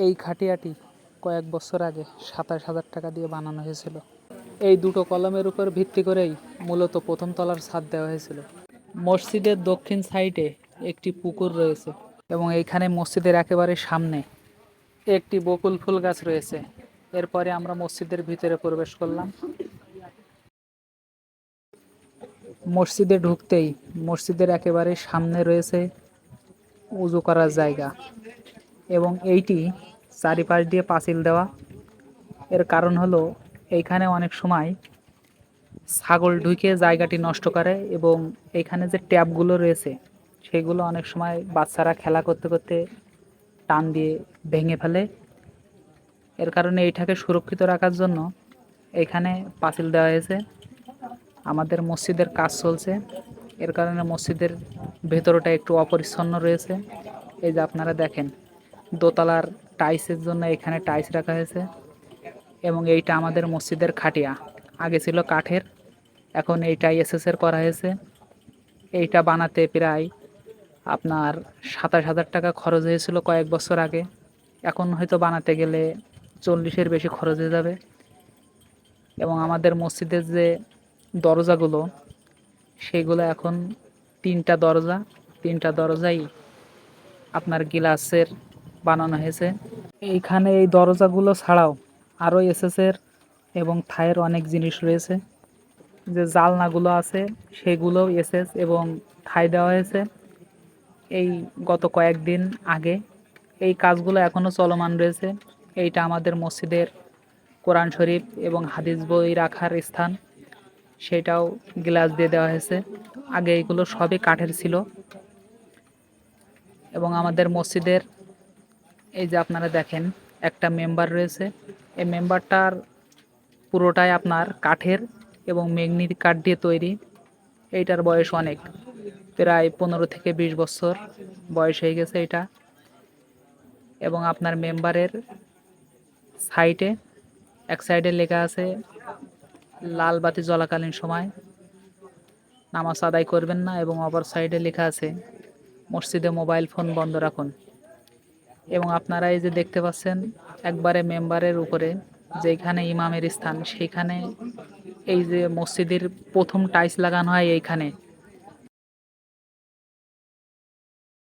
এই খাটিয়াটি কয়েক বছর আগে ২৭,০০০ টাকা দিয়ে বানানো হয়েছিল। এই দুটো কলমের উপর ভিত্তি করেই মূলত প্রথম তলার ছাদ দেওয়া হয়েছিল। মসজিদের দক্ষিণ সাইডে একটি পুকুর রয়েছে এবং এইখানে মসজিদের একেবারে সামনে একটি বকুল ফুল গাছ রয়েছে। এরপরে আমরা মসজিদের ভিতরে প্রবেশ করলাম। মসজিদে ঢুকতেই মসজিদের একেবারে সামনে রয়েছে উজু করার জায়গা এবং এইটি চারিপাশ দিয়ে পাঁচিল দেওয়া। এর কারণ হলো এইখানে অনেক সময় ছাগল ঢুকে জায়গাটি নষ্ট করে এবং এইখানে যে ট্যাপগুলো রয়েছে সেগুলো অনেক সময় বাচ্চারা খেলা করতে করতে টান দিয়ে ভেঙে ফেলে। এর কারণে এইটাকে সুরক্ষিত রাখার জন্য এখানে পাঁচিল দেওয়া হয়েছে। আমাদের মসজিদের কাজ চলছে, এর কারণে মসজিদের ভেতরটা একটু অপরিচ্ছন্ন রয়েছে। এই যে আপনারা দেখেন দোতলার টাইলসের জন্য এখানে টাইলস রাখা হয়েছে এবং এইটা আমাদের মসজিদের খাটিয়া। আগে ছিল কাঠের, এখন এইটাই এসএসের করা হয়েছে। এইটা বানাতে প্রায় আপনার ২৭,০০০ টাকা খরচ হয়েছিল কয়েক বছর আগে। এখন হয়তো বানাতে গেলে ৪০-এর বেশি খরচ হয়ে যাবে। এবং আমাদের মসজিদের যে দরজাগুলো সেইগুলো এখন তিনটা দরজাই আপনার গ্লাসের বানানো হয়েছে। এইখানে এই দরজাগুলো ছাড়াও আরও এসএসের এবং থাইয়ের অনেক জিনিস রয়েছে। যে জালনাগুলো আছে সেগুলোও এসএস এবং থাই দেওয়া হয়েছে এই গত কয়েকদিন আগে। এই কাজগুলো এখনও চলমান রয়েছে। এইটা আমাদের মসজিদের কোরআন শরীফ এবং হাদিস বই রাখার স্থান, সেটাও গ্লাস দিয়ে দেওয়া হয়েছে। আগে এইগুলো সবই কাঠের ছিল। এবং আমাদের মসজিদের এই যে আপনারা দেখেন একটা মেম্বার রয়েছে, এই মেম্বারটার পুরোটাই আপনার কাঠের এবং ম্যাগনির কাঠ দিয়ে তৈরি। এইটার বয়স অনেক, প্রায় 15 থেকে 20 বছর বয়স হয়ে গেছে এটা। এবং আপনার মেম্বারের সাইডে এক সাইডে লেখা আছে লাল বাতি জ্বলাকালীন সময় নামাজ আদায় করবেন না, এবং অপর সাইডে লেখা আছে মসজিদে মোবাইল ফোন বন্ধ রাখুন। এবং আপনারা এই যে দেখতে পাচ্ছেন একবারে মেম্বারের উপরে যেখানে ইমামের স্থান, সেইখানে এই যে মসজিদের প্রথম টাইলস লাগানো হয় এইখানে